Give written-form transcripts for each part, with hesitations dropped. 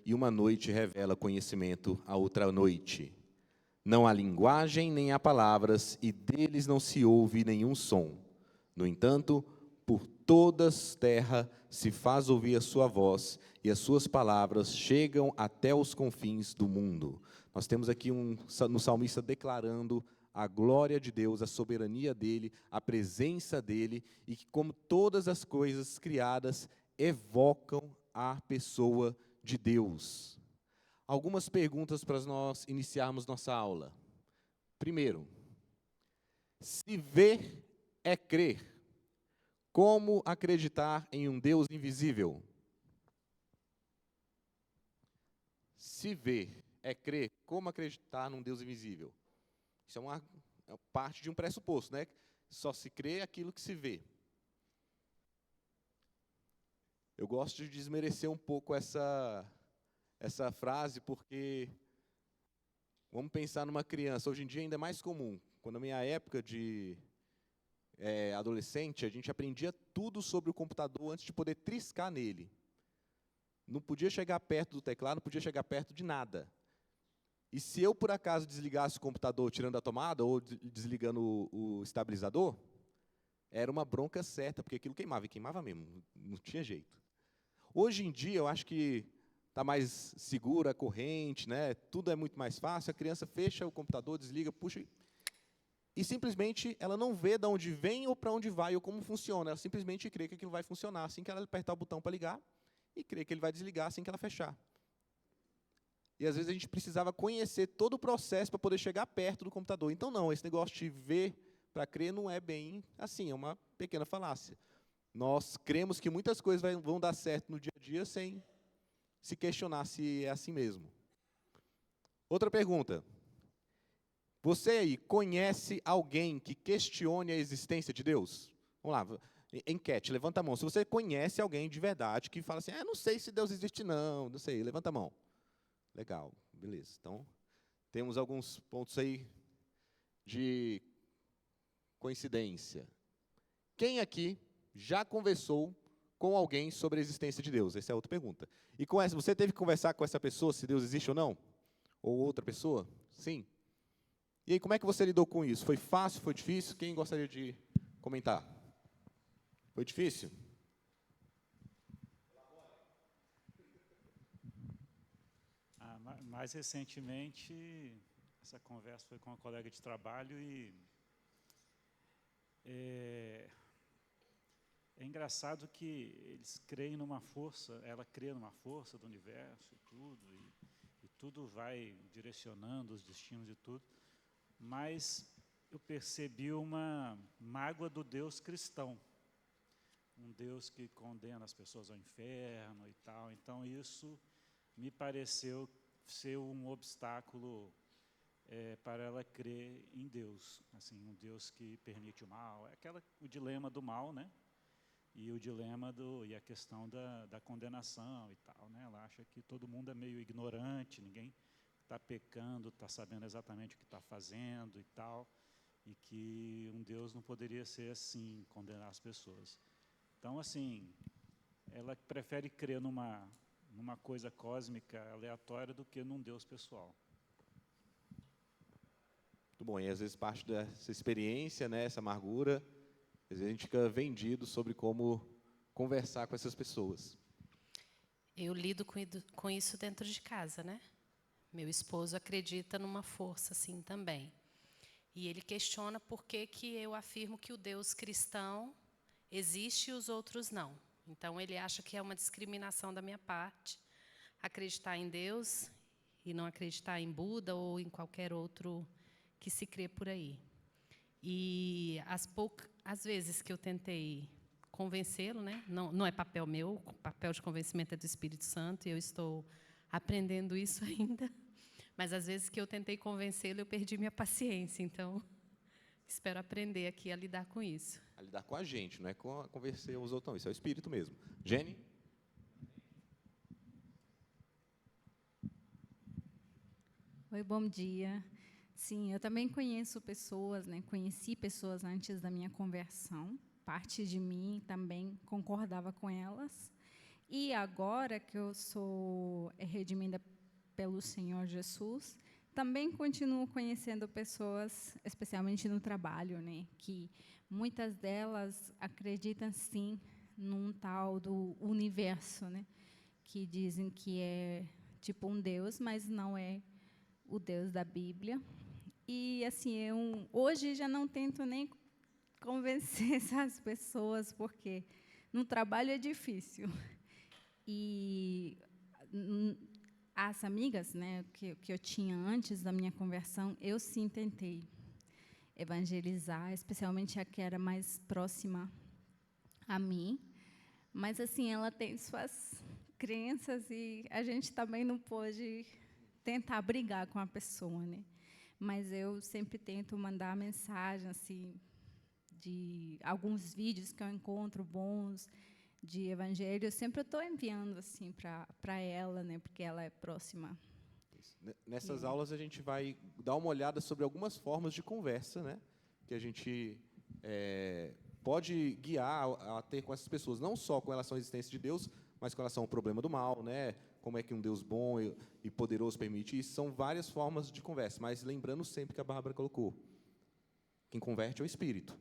e uma noite revela conhecimento a outra noite. Não há linguagem nem há palavras, e deles não se ouve nenhum som. No entanto, por todas terra se faz ouvir a sua voz, e as suas palavras chegam até os confins do mundo. Nós temos aqui no salmista declarando a glória de Deus, a soberania dele, a presença dele, e que como todas as coisas criadas evocam a pessoa de Deus. Algumas perguntas para nós iniciarmos nossa aula. Primeiro, se ver é crer, como acreditar em um Deus invisível? Se ver é crer, como acreditar num Deus invisível? Isso é parte de um pressuposto, né? Só se crê aquilo que se vê. Eu gosto de desmerecer um pouco essa frase, porque vamos pensar numa criança. Hoje em dia ainda é mais comum. Quando na minha época de adolescente, a gente aprendia tudo sobre o computador antes de poder triscar nele. Não podia chegar perto do teclado, não podia chegar perto de nada. E se eu, por acaso, desligasse o computador tirando a tomada ou desligando o estabilizador, era uma bronca certa, porque aquilo queimava, e queimava mesmo, não tinha jeito. Hoje em dia, eu acho que está mais segura a corrente, né? Tudo é muito mais fácil, a criança fecha o computador, desliga, puxa, e simplesmente ela não vê de onde vem ou para onde vai ou como funciona, ela simplesmente crê que aquilo vai funcionar assim que ela apertar o botão para ligar, e crê que ele vai desligar assim que ela fechar. E às vezes a gente precisava conhecer todo o processo para poder chegar perto do computador. Então não, esse negócio de ver para crer não é bem assim, é uma pequena falácia. Nós cremos que muitas coisas vão dar certo no dia a dia sem se questionar se é assim mesmo. Outra pergunta. Você aí conhece alguém que questione a existência de Deus? Vamos lá, enquete, levanta a mão. Se você conhece alguém de verdade que fala assim, não sei se Deus existe não sei, levanta a mão. Legal, beleza. Então, temos alguns pontos aí de coincidência. Quem aqui já conversou com alguém sobre a existência de Deus? Essa é outra pergunta. E você teve que conversar com essa pessoa se Deus existe ou não? Ou outra pessoa? Sim. E aí, como é que você lidou com isso? Foi fácil, foi difícil? Quem gostaria de comentar? Foi difícil? Mais recentemente, essa conversa foi com uma colega de trabalho e é engraçado que eles creem numa força, ela crê numa força do universo e tudo vai direcionando os destinos e tudo, mas eu percebi uma mágoa do Deus cristão, um Deus que condena as pessoas ao inferno e tal. Então isso me pareceu ser um obstáculo para ela crer em Deus, assim, um Deus que permite o mal, o dilema do mal, né? E o dilema e a questão da condenação e tal, né? Ela acha que todo mundo é meio ignorante, ninguém está pecando, está sabendo exatamente o que está fazendo e tal, e que um Deus não poderia ser assim, condenar as pessoas. Então, assim, ela prefere crer numa coisa cósmica aleatória do que num Deus pessoal. Muito bom. E às vezes parte dessa experiência, né, essa amargura, às vezes a gente fica vendido sobre como conversar com essas pessoas. Eu lido com isso dentro de casa, né? Meu esposo acredita numa força assim também. E ele questiona por que eu afirmo que o Deus cristão existe e os outros não. Então, ele acha que é uma discriminação da minha parte acreditar em Deus e não acreditar em Buda ou em qualquer outro que se crê por aí. E as vezes que eu tentei convencê-lo, né? Não é papel meu, o papel de convencimento é do Espírito Santo, e eu estou aprendendo isso ainda. Mas, às vezes que eu tentei convencê-lo, eu perdi minha paciência. Então, espero aprender aqui a lidar com isso. A lidar com a gente, não é convencer os outros, não. Isso é o Espírito mesmo. Jenny? Oi, bom dia. Sim, eu também conheço pessoas, né? Conheci pessoas antes da minha conversão. Parte de mim também concordava com elas. E agora que eu sou redimida pelo Senhor Jesus, também continuo conhecendo pessoas, especialmente no trabalho, né, que muitas delas acreditam sim num tal do universo, né, que dizem que é tipo um Deus, mas não é o Deus da Bíblia. E assim, eu hoje já não tento nem convencer essas pessoas, porque no trabalho é difícil. E as amigas, né, que eu tinha antes da minha conversão, eu sim tentei evangelizar, especialmente a que era mais próxima a mim. Mas, assim, ela tem suas crenças e a gente também não pode tentar brigar com a pessoa, né? Mas eu sempre tento mandar mensagem, assim, de alguns vídeos que eu encontro bons de evangelho, eu sempre estou enviando assim para ela, né, porque ela é próxima. Nessas aulas a gente vai dar uma olhada sobre algumas formas de conversa, né, que a gente pode guiar a ter com essas pessoas, não só com relação à existência de Deus, mas com relação ao problema do mal, né, como é que um Deus bom e poderoso permite isso. São várias formas de conversa, mas lembrando sempre que a Bárbara colocou, quem converte é o Espírito.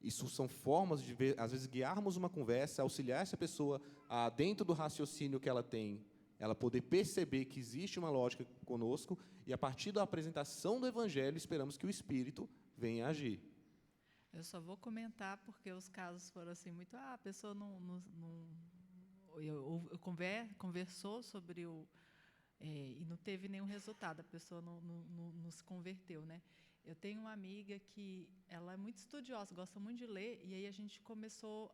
Isso são formas de, às vezes, guiarmos uma conversa, auxiliar essa pessoa a, dentro do raciocínio que ela tem, ela poder perceber que existe uma lógica conosco, e, a partir da apresentação do Evangelho, esperamos que o Espírito venha agir. Eu só vou comentar, porque os casos foram assim, muito... a pessoa conversou sobre o... e não teve nenhum resultado, a pessoa não se converteu, né? Eu tenho uma amiga que ela é muito estudiosa, gosta muito de ler, e aí a gente começou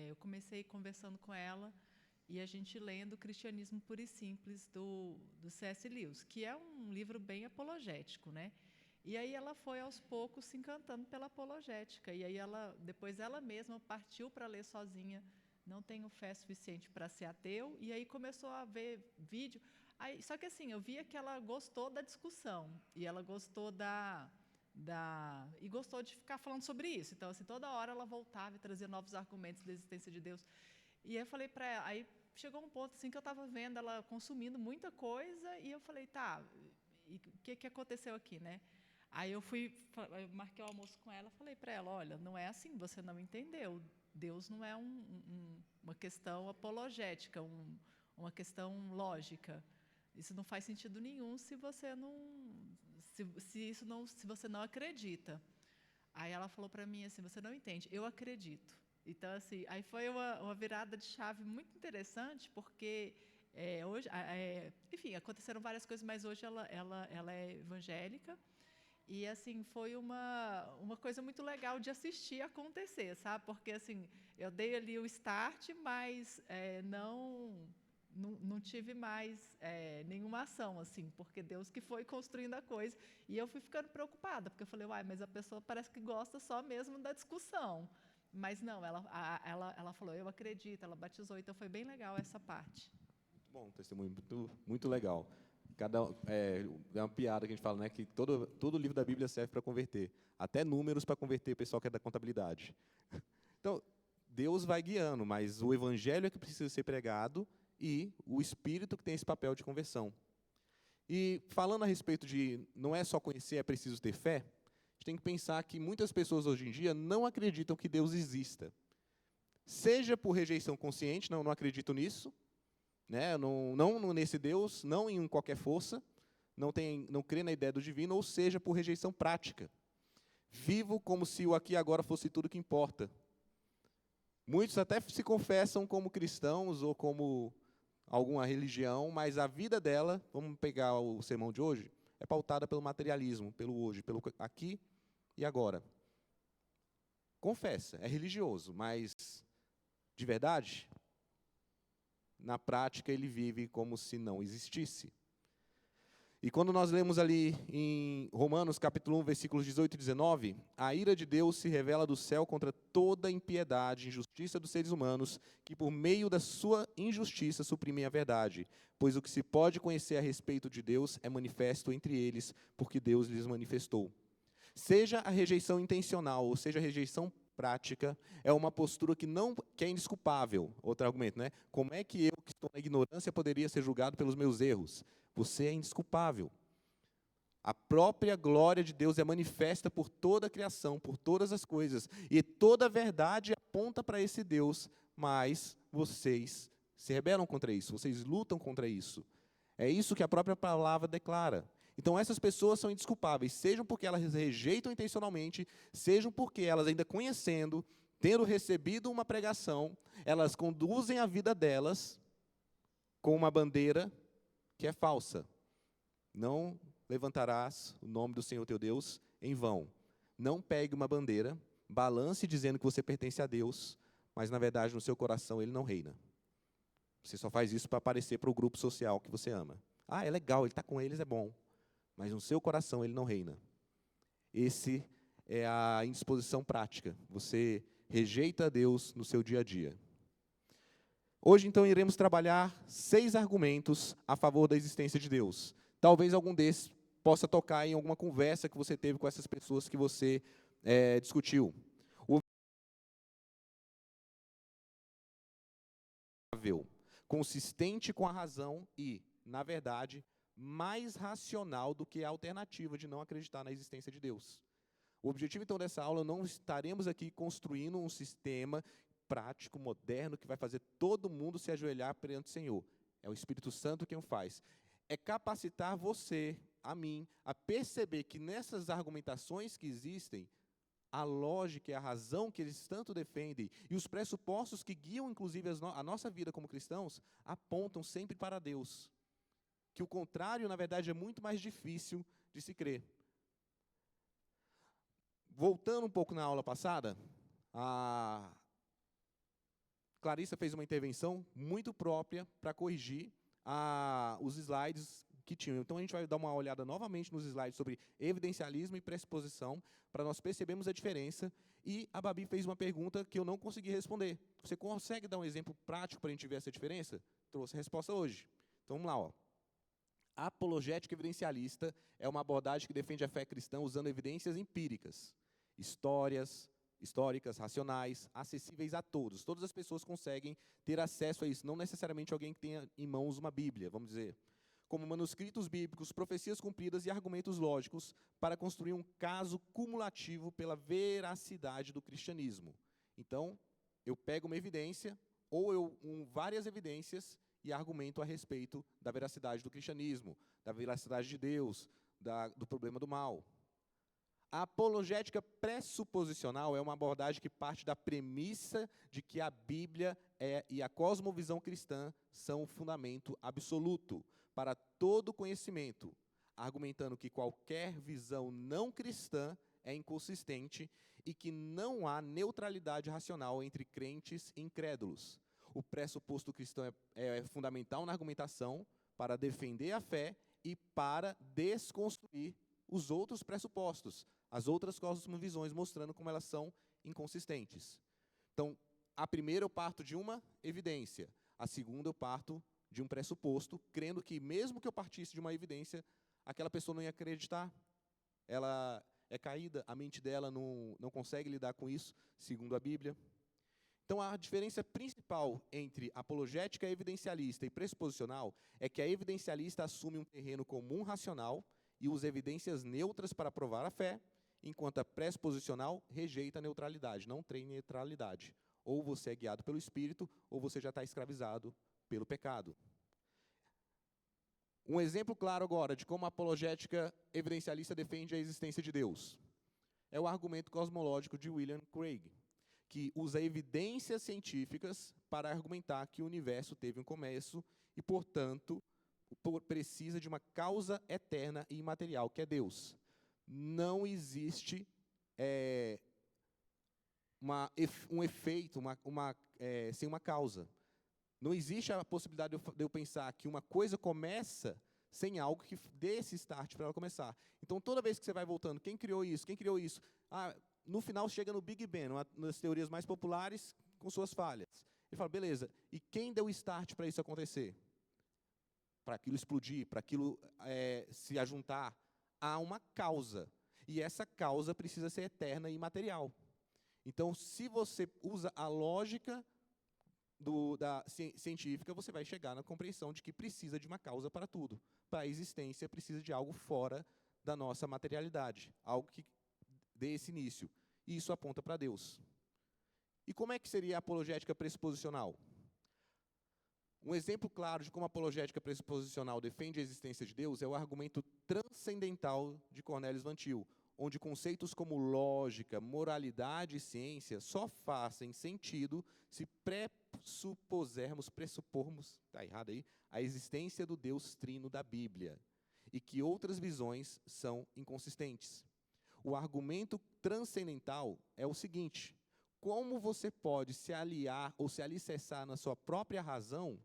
eu comecei conversando com ela, e a gente lendo Cristianismo Puro e Simples, do C.S. Lewis, que é um livro bem apologético, né? E aí ela foi, aos poucos, se encantando pela apologética, e aí depois ela mesma partiu para ler sozinha, Não Tenho Fé Suficiente para Ser Ateu, e aí começou a ver vídeo. Aí, só que assim, eu via que ela gostou da discussão, e ela gostou e gostou de ficar falando sobre isso. Então, assim, toda hora ela voltava e trazia novos argumentos da existência de Deus. E aí eu falei para ela, aí chegou um ponto assim que eu estava vendo ela consumindo muita coisa, e eu falei, tá, e o que aconteceu aqui, né? Aí eu marquei o almoço com ela, falei para ela, olha, não é assim, você não entendeu. Deus não é uma questão apologética, uma questão lógica. Isso não faz sentido nenhum se você não acredita. Aí ela falou para mim assim, você não entende, eu acredito. Então, assim, aí foi uma virada de chave muito interessante, porque hoje, enfim, aconteceram várias coisas, mas hoje ela é evangélica. E, assim, foi uma coisa muito legal de assistir acontecer, sabe? Porque, assim, eu dei ali o start, mas não tive mais nenhuma ação, assim, porque Deus que foi construindo a coisa. E eu fui ficando preocupada, porque eu falei, mas a pessoa parece que gosta só mesmo da discussão. Mas não, ela falou, eu acredito, ela batizou, então foi bem legal essa parte. Muito bom, um testemunho muito legal. É uma piada que a gente fala, né, que todo livro da Bíblia serve para converter, até números para converter o pessoal que é da contabilidade. Então, Deus vai guiando, mas o Evangelho é que precisa ser pregado e o Espírito que tem esse papel de conversão. E falando a respeito de não é só conhecer, é preciso ter fé, a gente tem que pensar que muitas pessoas hoje em dia não acreditam que Deus exista. Seja por rejeição consciente, não acredito nisso, né? Não nesse Deus, não em qualquer força, não crê na ideia do divino, ou seja, por rejeição prática. Vivo como se o aqui e agora fosse tudo que importa. Muitos até se confessam como cristãos ou como alguma religião, mas a vida dela, vamos pegar o sermão de hoje, é pautada pelo materialismo, pelo hoje, pelo aqui e agora. Confessa, é religioso, mas de verdade, na prática ele vive como se não existisse. E quando nós lemos ali em Romanos capítulo 1, versículos 18 e 19, a ira de Deus se revela do céu contra toda impiedade e injustiça dos seres humanos, que por meio da sua injustiça suprimem a verdade, pois o que se pode conhecer a respeito de Deus é manifesto entre eles, porque Deus lhes manifestou. Seja a rejeição intencional, ou seja a rejeição prática, é uma postura que é indesculpável. Outro argumento, né? Como é que eu, que estou na ignorância, poderia ser julgado pelos meus erros? Você é indesculpável. A própria glória de Deus é manifesta por toda a criação, por todas as coisas, e toda a verdade aponta para esse Deus, mas vocês se rebelam contra isso, vocês lutam contra isso. É isso que a própria palavra declara. Então, essas pessoas são indesculpáveis, sejam porque elas rejeitam intencionalmente, sejam porque elas, ainda conhecendo, tendo recebido uma pregação, elas conduzem a vida delas com uma bandeira que é falsa. Não levantarás o nome do Senhor teu Deus em vão. Não pegue uma bandeira, balance dizendo que você pertence a Deus, mas, na verdade, no seu coração ele não reina. Você só faz isso para aparecer para o grupo social que você ama. Ah, é legal, ele está com eles, é bom. Mas no seu coração ele não reina. Esse é a indisposição prática. Você rejeita a Deus no seu dia a dia. Hoje, então, iremos trabalhar 6 argumentos a favor da existência de Deus. Talvez algum desses possa tocar em alguma conversa que você teve com essas pessoas que você discutiu. Consistente com a razão e, na verdade, mais racional do que a alternativa de não acreditar na existência de Deus. O objetivo, então, dessa aula, não estaremos aqui construindo um sistema prático, moderno, que vai fazer todo mundo se ajoelhar perante o Senhor. É o Espírito Santo quem o faz. É capacitar você, a mim, a perceber que nessas argumentações que existem, a lógica e a razão que eles tanto defendem e os pressupostos que guiam, inclusive, a nossa vida como cristãos, apontam sempre para Deus. Que o contrário, na verdade, é muito mais difícil de se crer. Voltando um pouco na aula passada, a Clarissa fez uma intervenção muito própria para corrigir os slides que tinham. Então, a gente vai dar uma olhada novamente nos slides sobre evidencialismo e pressuposição, para nós percebermos a diferença. E a Babi fez uma pergunta que eu não consegui responder. Você consegue dar um exemplo prático para a gente ver essa diferença? Trouxe a resposta hoje. Então, vamos lá. Ó. A apologética evidencialista é uma abordagem que defende a fé cristã usando evidências empíricas, históricas, racionais, acessíveis a todos. Todas as pessoas conseguem ter acesso a isso, não necessariamente alguém que tenha em mãos uma Bíblia, vamos dizer. Como manuscritos bíblicos, profecias cumpridas e argumentos lógicos para construir um caso cumulativo pela veracidade do cristianismo. Então, eu pego uma evidência, ou várias evidências, e argumento a respeito da veracidade do cristianismo, da veracidade de Deus, do problema do mal. A apologética pressuposicional é uma abordagem que parte da premissa de que a Bíblia e a cosmovisão cristã são o fundamento absoluto para todo conhecimento, argumentando que qualquer visão não cristã é inconsistente e que não há neutralidade racional entre crentes e incrédulos. O pressuposto cristão é fundamental na argumentação para defender a fé e para desconstruir os outros pressupostos, as outras cosmovisões, mostrando como elas são inconsistentes. Então, a primeira eu parto de uma evidência, a segunda eu parto de um pressuposto, crendo que mesmo que eu partisse de uma evidência, aquela pessoa não ia acreditar. Ela é caída, a mente dela não consegue lidar com isso, segundo a Bíblia. Então, a diferença principal entre apologética evidencialista e pressuposicional é que a evidencialista assume um terreno comum racional e usa evidências neutras para provar a fé, enquanto a pressuposicional rejeita a neutralidade, não tem neutralidade. Ou você é guiado pelo Espírito, ou você já está escravizado pelo pecado. Um exemplo claro agora de como a apologética evidencialista defende a existência de Deus é o argumento cosmológico de William Craig, que usa evidências científicas para argumentar que o universo teve um começo e, portanto, precisa de uma causa eterna e imaterial, que é Deus. Não existe um efeito sem uma causa. Não existe a possibilidade de eu pensar que uma coisa começa sem algo que dê esse start para ela começar. Então, toda vez que você vai voltando, quem criou isso? Quem criou isso? No final, chega no Big Bang, uma das teorias mais populares, com suas falhas. Ele fala, beleza, e quem deu o start para isso acontecer? Para aquilo explodir, para aquilo se ajuntar? Há uma causa. E essa causa precisa ser eterna e imaterial. Então, se você usa a lógica científica, você vai chegar na compreensão de que precisa de uma causa para tudo. Para a existência, precisa de algo fora da nossa materialidade, algo que dê esse início. E isso aponta para Deus. E como é que seria a apologética pressuposicional? Um exemplo claro de como a apologética pressuposicional defende a existência de Deus é o argumento transcendental de Cornelius Van Til, onde conceitos como lógica, moralidade e ciência só fazem sentido se pressupormos, está errado aí, a existência do Deus trino da Bíblia, e que outras visões são inconsistentes. O argumento transcendental é o seguinte: como você pode se aliar ou se alicerçar na sua própria razão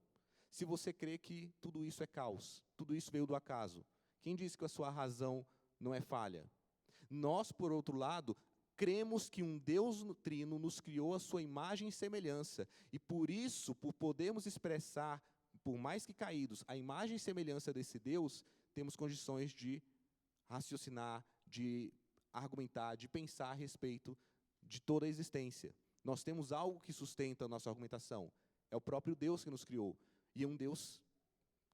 se você crê que tudo isso é caos, tudo isso veio do acaso? Quem disse que a sua razão não é falha? Nós, por outro lado, cremos que um Deus trino nos criou a sua imagem e semelhança, e por isso, por podermos expressar, por mais que caídos, a imagem e semelhança desse Deus, temos condições de raciocinar, de argumentar, de pensar a respeito de toda a existência. Nós temos algo que sustenta a nossa argumentação. É o próprio Deus que nos criou. E é um Deus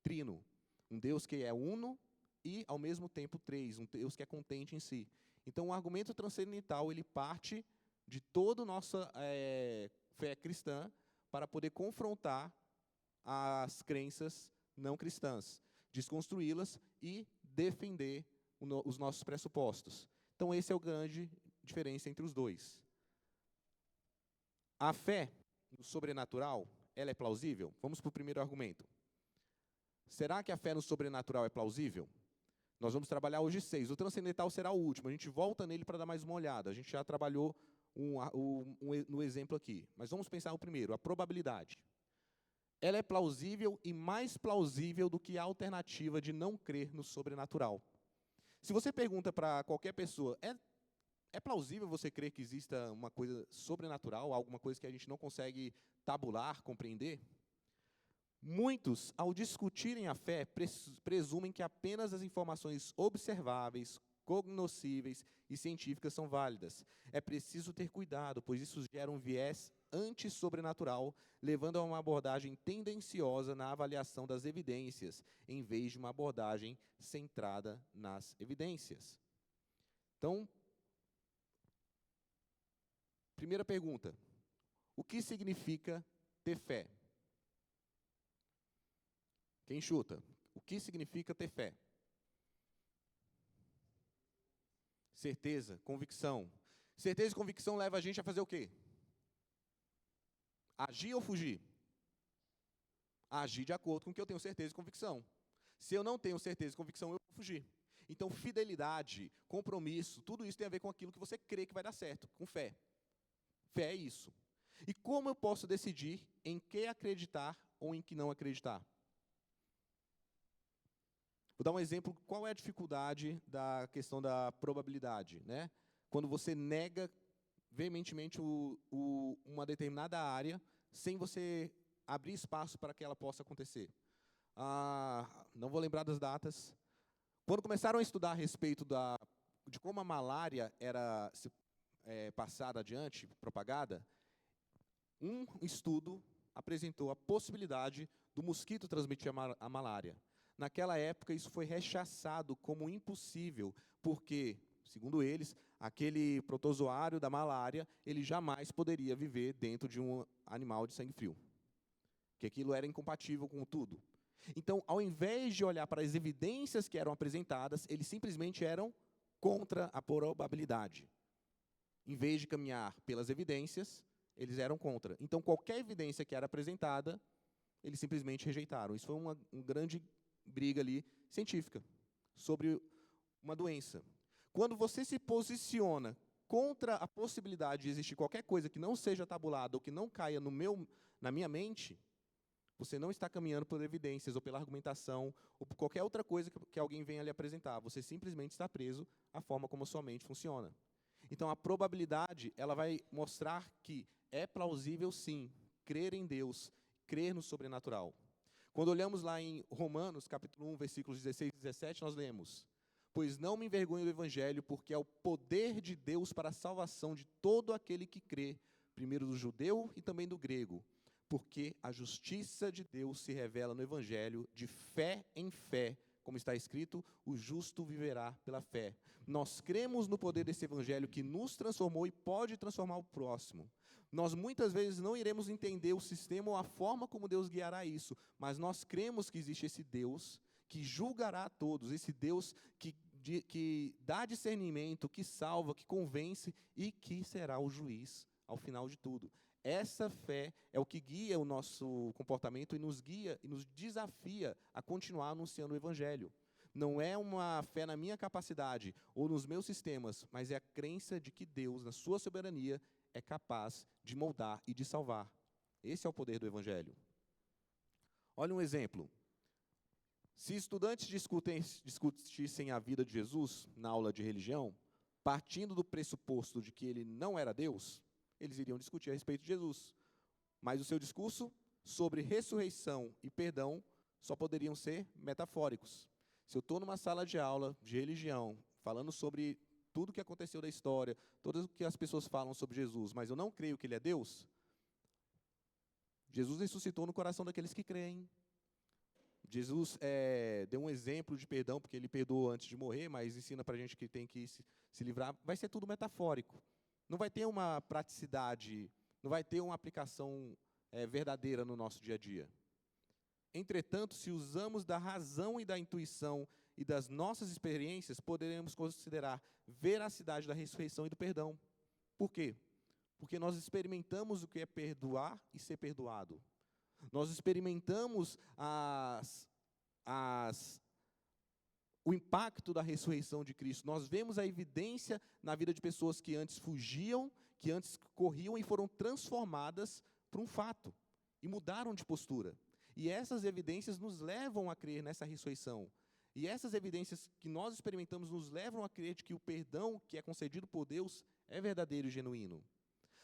trino. Um Deus que é uno e, ao mesmo tempo, três. Um Deus que é contente em si. Então, o argumento transcendental, ele parte de toda a nossa fé cristã para poder confrontar as crenças não cristãs, desconstruí-las e defender os nossos pressupostos. Então, esse é o grande diferença entre os dois. A fé no sobrenatural, ela é plausível? Vamos para o primeiro argumento. Será que a fé no sobrenatural é plausível? Nós vamos trabalhar hoje 6. O transcendental será o último. A gente volta nele para dar mais uma olhada. A gente já trabalhou no exemplo aqui. Mas vamos pensar no primeiro, a probabilidade. Ela é plausível e mais plausível do que a alternativa de não crer no sobrenatural. Se você pergunta para qualquer pessoa, é plausível você crer que exista uma coisa sobrenatural, alguma coisa que a gente não consegue tabular, compreender? Muitos, ao discutirem a fé, presumem que apenas as informações observáveis, cognoscíveis e científicas são válidas. É preciso ter cuidado, pois isso gera um viés antissobrenatural, levando a uma abordagem tendenciosa na avaliação das evidências, em vez de uma abordagem centrada nas evidências. Então, primeira pergunta: o que significa ter fé? Quem chuta? O que significa ter fé? Certeza, convicção. Certeza e convicção leva a gente a fazer o quê? Agir ou fugir? Agir de acordo com o que eu tenho certeza e convicção. Se eu não tenho certeza e convicção, eu vou fugir. Então, fidelidade, compromisso, tudo isso tem a ver com aquilo que você crê que vai dar certo, com fé. Fé é isso. E como eu posso decidir em que acreditar ou em que não acreditar? Vou dar um exemplo. Qual é a dificuldade da questão da probabilidade, né? Quando você nega veementemente uma determinada área, sem você abrir espaço para que ela possa acontecer. Não vou lembrar das datas. Quando começaram a estudar a respeito de como a malária era passada adiante, propagada, um estudo apresentou a possibilidade do mosquito transmitir a malária. Naquela época, isso foi rechaçado como impossível, porque, segundo eles, aquele protozoário da malária, ele jamais poderia viver dentro de um animal de sangue frio, que aquilo era incompatível com tudo. Então, ao invés de olhar para as evidências que eram apresentadas, eles simplesmente eram contra a probabilidade. Em vez de caminhar pelas evidências, eles eram contra. Então, qualquer evidência que era apresentada, eles simplesmente rejeitaram. Isso foi uma grande briga ali científica sobre uma doença. Quando você se posiciona contra a possibilidade de existir qualquer coisa que não seja tabulada ou que não caia na minha mente, você não está caminhando por evidências ou pela argumentação ou por qualquer outra coisa que alguém venha lhe apresentar. Você simplesmente está preso à forma como a sua mente funciona. Então, a probabilidade, ela vai mostrar que é plausível, sim, crer em Deus, crer no sobrenatural. Quando olhamos lá em Romanos, capítulo 1, versículos 16 e 17, nós lemos: Pois não me envergonho do Evangelho, porque é o poder de Deus para a salvação de todo aquele que crê, primeiro do judeu e também do grego. Porque a justiça de Deus se revela no Evangelho de fé em fé, como está escrito, o justo viverá pela fé. Nós cremos no poder desse Evangelho que nos transformou e pode transformar o próximo. Nós muitas vezes não iremos entender o sistema ou a forma como Deus guiará isso, mas nós cremos que existe esse Deus que julgará a todos, esse Deus que dá discernimento, que salva, que convence e que será o juiz ao final de tudo. Essa fé é o que guia o nosso comportamento e nos guia e nos desafia a continuar anunciando o Evangelho. Não é uma fé na minha capacidade ou nos meus sistemas, mas é a crença de que Deus, na sua soberania, é capaz de moldar e de salvar. Esse é o poder do Evangelho. Olha um exemplo. Se estudantes discutissem a vida de Jesus na aula de religião, partindo do pressuposto de que ele não era Deus, eles iriam discutir a respeito de Jesus. Mas o seu discurso sobre ressurreição e perdão só poderiam ser metafóricos. Se eu estou numa sala de aula de religião, falando sobre tudo o que aconteceu da história, tudo o que as pessoas falam sobre Jesus, mas eu não creio que ele é Deus, Jesus ressuscitou no coração daqueles que creem. Jesus deu um exemplo de perdão, porque ele perdoou antes de morrer, mas ensina para a gente que tem que se livrar. Vai ser tudo metafórico. Não vai ter uma praticidade, não vai ter uma aplicação verdadeira no nosso dia a dia. Entretanto, se usamos da razão e da intuição e das nossas experiências, poderemos considerar veracidade da ressurreição e do perdão. Por quê? Porque nós experimentamos o que é perdoar e ser perdoado. Nós experimentamos o impacto da ressurreição de Cristo. Nós vemos a evidência na vida de pessoas que antes fugiam, que antes corriam e foram transformadas por um fato e mudaram de postura. E essas evidências nos levam a crer nessa ressurreição. E essas evidências que nós experimentamos nos levam a crer de que o perdão que é concedido por Deus é verdadeiro e genuíno.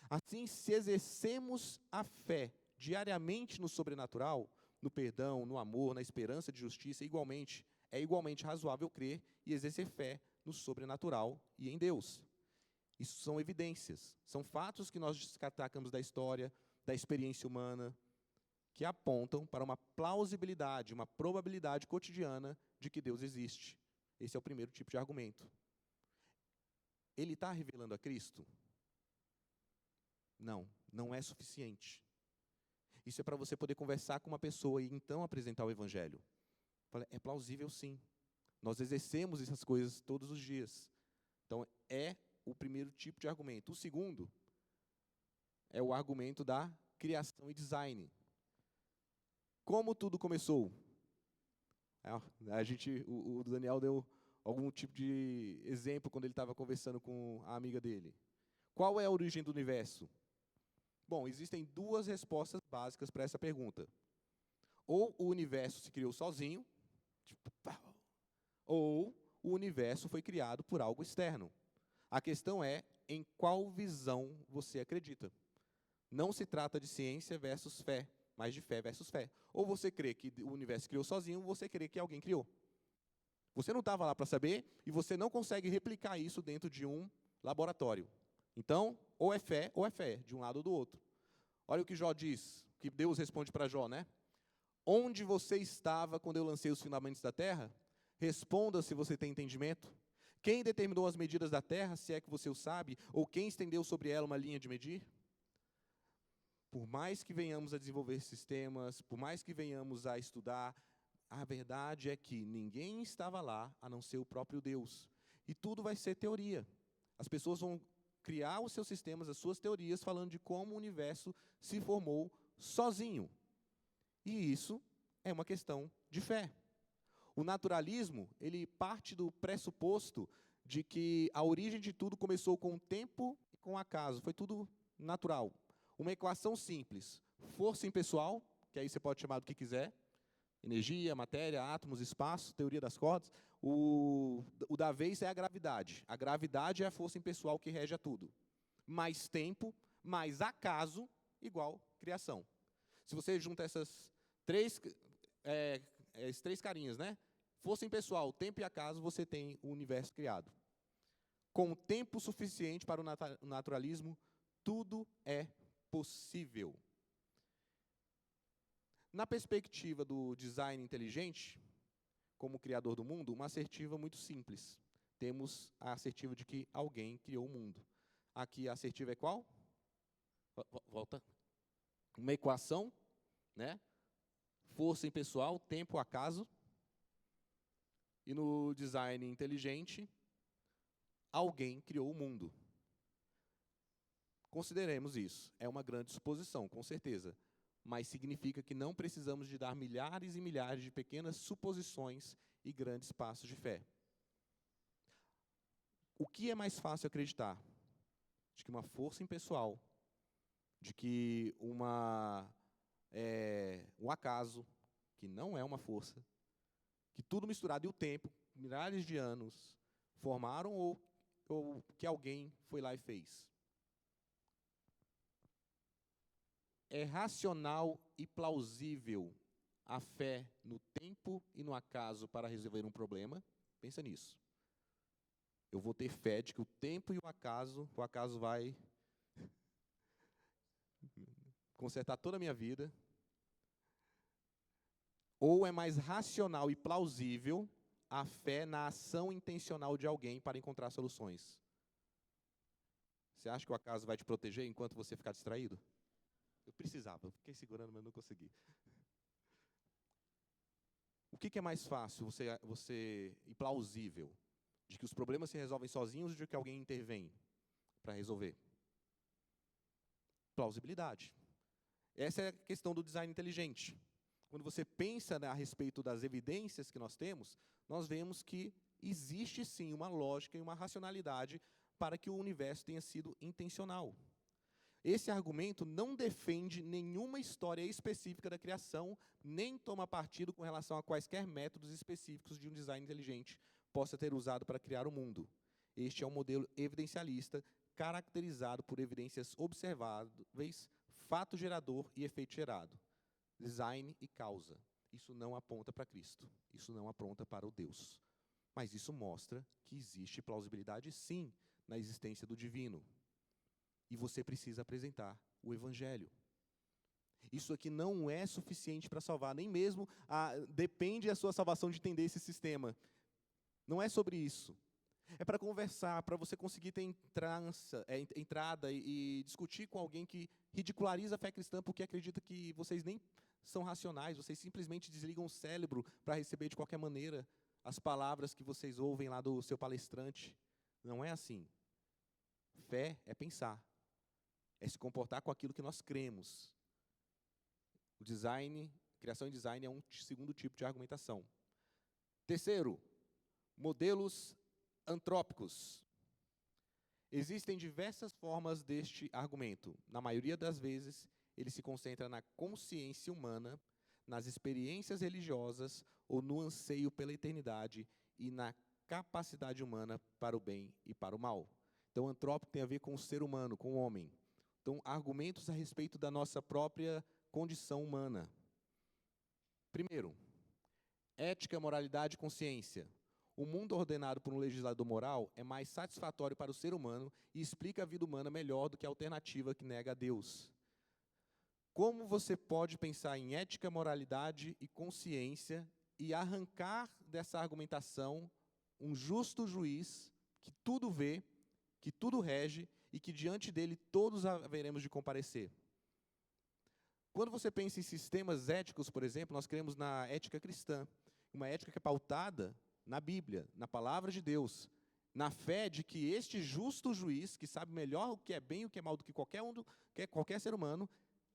Assim, se exercemos a fé diariamente no sobrenatural, no perdão, no amor, na esperança de justiça, é igualmente razoável crer e exercer fé no sobrenatural e em Deus. Isso são evidências, são fatos que nós destacamos da história, da experiência humana, que apontam para uma plausibilidade, uma probabilidade cotidiana de que Deus existe. Esse é o primeiro tipo de argumento. Ele está revelando a Cristo? Não, não é suficiente. Isso é para você poder conversar com uma pessoa e então apresentar o Evangelho. É plausível, sim. Nós exercemos essas coisas todos os dias. Então, é o primeiro tipo de argumento. O segundo é o argumento da criação e design. Como tudo começou? O Daniel deu algum tipo de exemplo quando ele estava conversando com a amiga dele. Qual é a origem do universo? Bom, existem duas respostas básicas para essa pergunta. Ou o universo se criou sozinho, ou o universo foi criado por algo externo. A questão é em qual visão você acredita. Não se trata de ciência versus fé, mas de fé versus fé. Ou você crê que o universo criou sozinho, ou você crê que alguém criou. Você não estava lá para saber, e você não consegue replicar isso dentro de um laboratório. Então, ou é fé, de um lado ou do outro. Olha o que Jó diz, que Deus responde para Jó, né? Onde você estava quando eu lancei os fundamentos da terra? Responda se você tem entendimento. Quem determinou as medidas da terra, se é que você o sabe? Ou quem estendeu sobre ela uma linha de medir? Por mais que venhamos a desenvolver sistemas, por mais que venhamos a estudar, a verdade é que ninguém estava lá a não ser o próprio Deus. E tudo vai ser teoria. As pessoas vão criar os seus sistemas, as suas teorias, falando de como o universo se formou sozinho. E isso é uma questão de fé. O naturalismo, ele parte do pressuposto de que a origem de tudo começou com o tempo e com o acaso. Foi tudo natural. Uma equação simples. Força impessoal, que aí você pode chamar do que quiser. Energia, matéria, átomos, espaço, teoria das cordas. O da vez é a gravidade. A gravidade é a força impessoal que rege a tudo. Mais tempo, mais acaso, igual criação. Se você junta esses três carinhas, né? Força impessoal, tempo e acaso, você tem o universo criado. Com tempo suficiente para o naturalismo, tudo é possível. Na perspectiva do design inteligente, como criador do mundo, uma assertiva muito simples. Temos a assertiva de que alguém criou o mundo. Aqui a assertiva é qual? Volta. Uma equação, né? Força impessoal, tempo, acaso. E no design inteligente, alguém criou o mundo. Consideremos isso. É uma grande suposição, com certeza. Mas significa que não precisamos de dar milhares e milhares de pequenas suposições e grandes passos de fé. O que é mais fácil acreditar? De que uma força impessoal, de que um acaso, que não é uma força, que tudo misturado e o tempo, milhares de anos, formaram ou que alguém foi lá e fez? É racional e plausível a fé no tempo e no acaso para resolver um problema? Pensa nisso. Eu vou ter fé de que o tempo e o acaso vai consertar toda a minha vida. Ou é mais racional e plausível a fé na ação intencional de alguém para encontrar soluções? Você acha que o acaso vai te proteger enquanto você ficar distraído? Eu precisava, fiquei segurando, mas não consegui. O que é mais fácil e plausível? De que os problemas se resolvem sozinhos ou de que alguém intervém para resolver? Plausibilidade. Essa é a questão do design inteligente. Quando você pensa a respeito das evidências que nós temos, nós vemos que existe sim uma lógica e uma racionalidade para que o universo tenha sido intencional. Esse argumento não defende nenhuma história específica da criação, nem toma partido com relação a quaisquer métodos específicos de um design inteligente possa ter usado para criar o mundo. Este é um modelo evidencialista, caracterizado por evidências observáveis, fato gerador e efeito gerado. Design e causa. Isso não aponta para Cristo. Isso não aponta para o Deus. Mas isso mostra que existe plausibilidade, sim, na existência do divino. E você precisa apresentar o Evangelho. Isso aqui não é suficiente para salvar, nem mesmo depende da sua salvação de entender esse sistema. Não é sobre isso. É para conversar, para você conseguir ter entrada e discutir com alguém que ridiculariza a fé cristã porque acredita que vocês nem são racionais, vocês simplesmente desligam o cérebro para receber de qualquer maneira as palavras que vocês ouvem lá do seu palestrante. Não é assim. Fé é pensar, é se comportar com aquilo que nós cremos. O design, criação e design é um segundo tipo de argumentação. Terceiro, modelos antrópicos. Existem diversas formas deste argumento. Na maioria das vezes, ele se concentra na consciência humana, nas experiências religiosas ou no anseio pela eternidade e na capacidade humana para o bem e para o mal. Então, antrópico tem a ver com o ser humano, com o homem. Então, argumentos a respeito da nossa própria condição humana. Primeiro, ética, moralidade e consciência. O mundo ordenado por um legislador moral é mais satisfatório para o ser humano e explica a vida humana melhor do que a alternativa que nega a Deus. Como você pode pensar em ética, moralidade e consciência e arrancar dessa argumentação um justo juiz que tudo vê, que tudo rege e que diante dele todos haveremos de comparecer? Quando você pensa em sistemas éticos, por exemplo, nós cremos na ética cristã, uma ética que é pautada na Bíblia, na palavra de Deus, na fé de que este justo juiz, que sabe melhor o que é bem e o que é mal do que qualquer ser humano,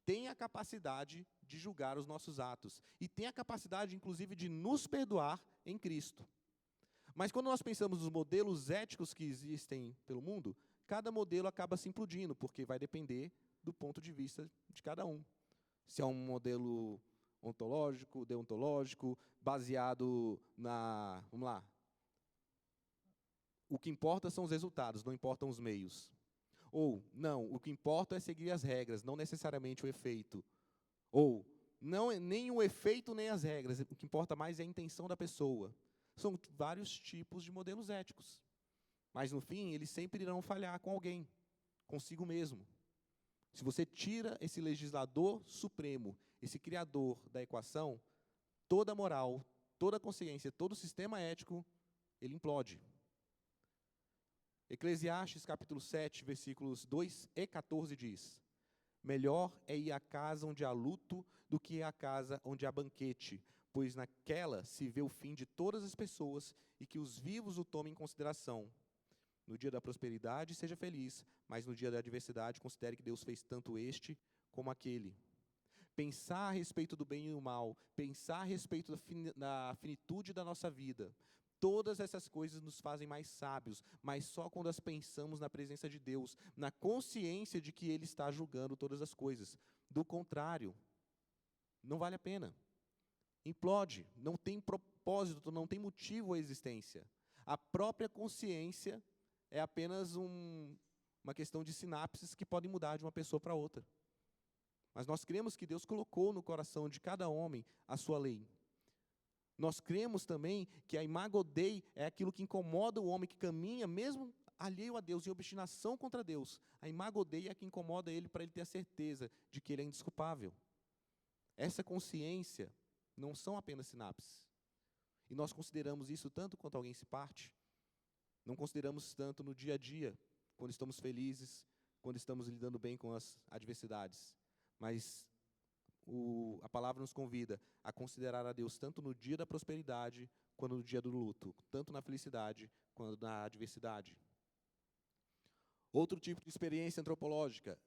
tem a capacidade de julgar os nossos atos. E tem a capacidade, inclusive, de nos perdoar em Cristo. Mas quando nós pensamos nos modelos éticos que existem pelo mundo, cada modelo acaba se implodindo, porque vai depender do ponto de vista de cada um. Se é um modelo ontológico, deontológico, baseado na... Vamos lá. O que importa são os resultados, não importam os meios. Ou, não, o que importa é seguir as regras, não necessariamente o efeito. Ou, não é nem o efeito nem as regras, o que importa mais é a intenção da pessoa. São vários tipos de modelos éticos. Mas, no fim, eles sempre irão falhar com alguém, consigo mesmo. Se você tira esse legislador supremo, esse criador da equação, toda a moral, toda a consciência, todo o sistema ético, ele implode. Eclesiastes, capítulo 7, versículos 2 e 14 diz: melhor é ir à casa onde há luto do que à casa onde há banquete, pois naquela se vê o fim de todas as pessoas e que os vivos o tomem em consideração. No dia da prosperidade, seja feliz, mas no dia da adversidade, considere que Deus fez tanto este como aquele. Pensar a respeito do bem e do mal, pensar a respeito da finitude da nossa vida, todas essas coisas nos fazem mais sábios, mas só quando as pensamos na presença de Deus, na consciência de que Ele está julgando todas as coisas. Do contrário, não vale a pena. Implode, não tem propósito, não tem motivo à existência. A própria consciência é apenas uma questão de sinapses que podem mudar de uma pessoa para outra. Mas nós cremos que Deus colocou no coração de cada homem a sua lei. Nós cremos também que a imago Dei é aquilo que incomoda o homem que caminha, mesmo alheio a Deus, em obstinação contra Deus. A imago Dei é a que incomoda ele para ele ter a certeza de que ele é indesculpável. Essa consciência não são apenas sinapses. E nós consideramos isso tanto quanto alguém se parte. Não consideramos tanto no dia a dia, quando estamos felizes, quando estamos lidando bem com as adversidades. Mas a palavra nos convida a considerar a Deus tanto no dia da prosperidade, quanto no dia do luto, tanto na felicidade, quanto na adversidade. Outro tipo de experiência antropológica,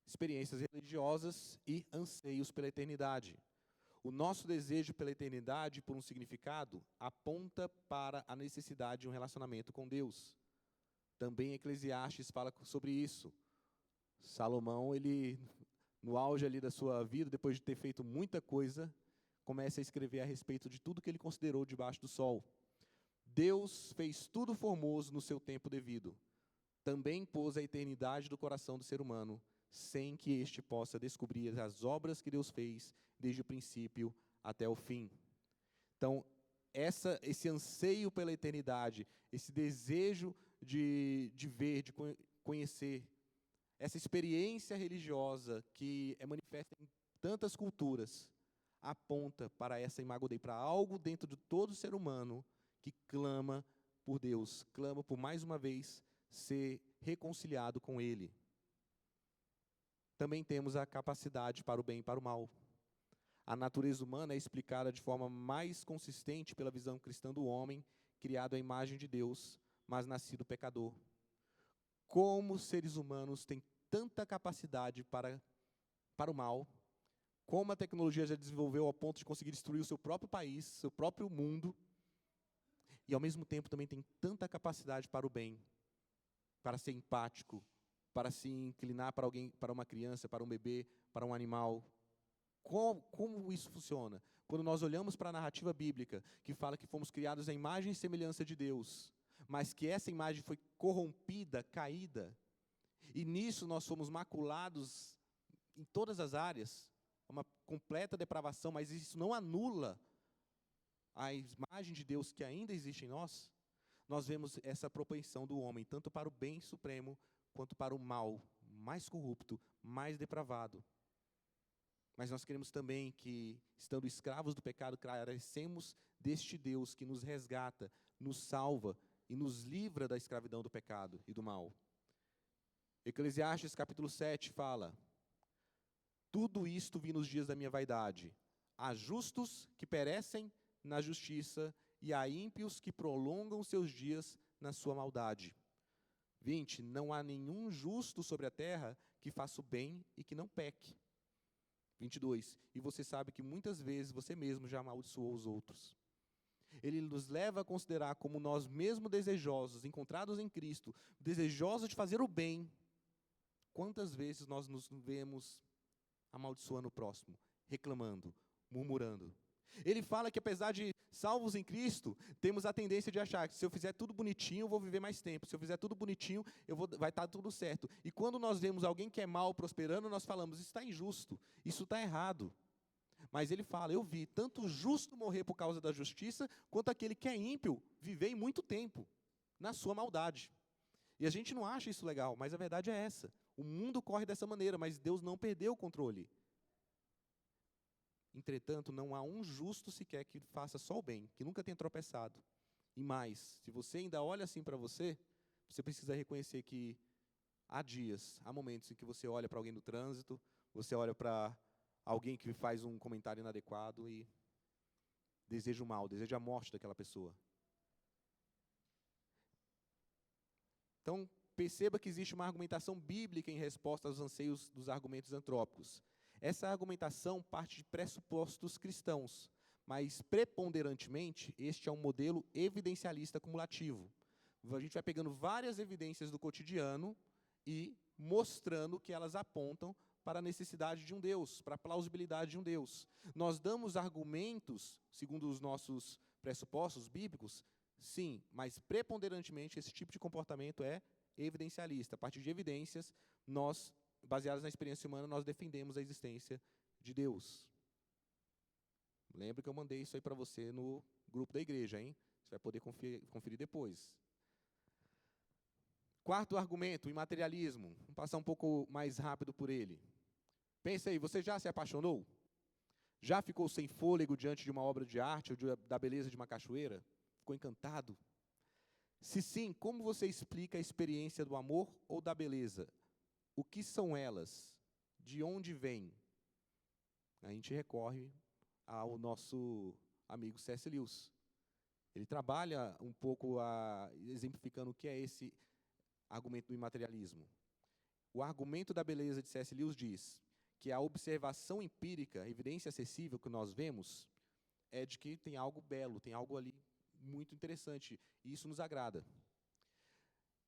experiências religiosas e anseios pela eternidade. O nosso desejo pela eternidade, por um significado, aponta para a necessidade de um relacionamento com Deus. Também Eclesiastes fala sobre isso. Salomão, ele, no auge ali da sua vida, depois de ter feito muita coisa, começa a escrever a respeito de tudo que ele considerou debaixo do sol. Deus fez tudo formoso no seu tempo devido. Também pôs a eternidade do coração do ser humano, sem que este possa descobrir as obras que Deus fez, desde o princípio até o fim. Então, esse anseio pela eternidade, esse desejo de ver, de conhecer, essa experiência religiosa que é manifesta em tantas culturas, aponta para essa imago Dei, para algo dentro de todo ser humano que clama por Deus, clama por mais uma vez ser reconciliado com Ele. Também temos a capacidade para o bem e para o mal. A natureza humana é explicada de forma mais consistente pela visão cristã do homem, criado à imagem de Deus, mas nascido pecador. Como seres humanos têm tanta capacidade para o mal, como a tecnologia já desenvolveu ao ponto de conseguir destruir o seu próprio país, seu próprio mundo, e ao mesmo tempo também tem tanta capacidade para o bem, para ser empático, para se inclinar para alguém, para uma criança, para um bebê, para um animal. Como isso funciona? Quando nós olhamos para a narrativa bíblica, que fala que fomos criados à imagem e semelhança de Deus, mas que essa imagem foi corrompida, caída, e nisso nós fomos maculados em todas as áreas, uma completa depravação, mas isso não anula a imagem de Deus que ainda existe em nós. Nós vemos essa propensão do homem, tanto para o bem supremo, quanto para o mal, mais corrupto, mais depravado. Mas nós queremos também que, estando escravos do pecado, carecemos deste Deus que nos resgata, nos salva e nos livra da escravidão do pecado e do mal. Eclesiastes capítulo 7 fala: tudo isto vi nos dias da minha vaidade. Há justos que perecem na justiça e há ímpios que prolongam seus dias na sua maldade. 20, não há nenhum justo sobre a terra que faça o bem e que não peque. 22, e você sabe que muitas vezes você mesmo já amaldiçoou os outros. Ele nos leva a considerar como nós mesmos desejosos, encontrados em Cristo, desejosos de fazer o bem, quantas vezes nós nos vemos amaldiçoando o próximo, reclamando, murmurando. Ele fala que apesar de salvos em Cristo, temos a tendência de achar que se eu fizer tudo bonitinho, eu vou viver mais tempo. Se eu fizer tudo bonitinho, vai estar tudo certo. E quando nós vemos alguém que é mal prosperando, nós falamos, isso está injusto, isso está errado. Mas ele fala, eu vi tanto o justo morrer por causa da justiça, quanto aquele que é ímpio viver em muito tempo, na sua maldade. E a gente não acha isso legal, mas a verdade é essa. O mundo corre dessa maneira, mas Deus não perdeu o controle. Entretanto, não há um justo sequer que faça só o bem, que nunca tenha tropeçado. E mais, se você ainda olha assim para você, você precisa reconhecer que há dias, há momentos em que você olha para alguém no trânsito, você olha para alguém que faz um comentário inadequado e deseja o mal, deseja a morte daquela pessoa. Então, perceba que existe uma argumentação bíblica em resposta aos anseios dos argumentos antrópicos. Essa argumentação parte de pressupostos cristãos, mas, preponderantemente, este é um modelo evidencialista cumulativo. A gente vai pegando várias evidências do cotidiano e mostrando que elas apontam para a necessidade de um Deus, para a plausibilidade de um Deus. Nós damos argumentos, segundo os nossos pressupostos bíblicos, sim, mas preponderantemente esse tipo de comportamento é evidencialista. A partir de evidências, nós, baseadas na experiência humana, nós defendemos a existência de Deus. Lembra que eu mandei isso aí para você no grupo da igreja, hein? Você vai poder conferir depois. Quarto argumento, o imaterialismo. Vamos passar um pouco mais rápido por ele. Pensa aí, você já se apaixonou? Já ficou sem fôlego diante de uma obra de arte ou da beleza de uma cachoeira? Ficou encantado? Se sim, como você explica a experiência do amor ou da beleza? O que são elas? De onde vêm? A gente recorre ao nosso amigo C.S. Lewis. Ele trabalha um pouco exemplificando o que é esse argumento do imaterialismo. O argumento da beleza de C.S. Lewis diz que a observação empírica, a evidência acessível que nós vemos, é de que tem algo belo, tem algo ali muito interessante, e isso nos agrada.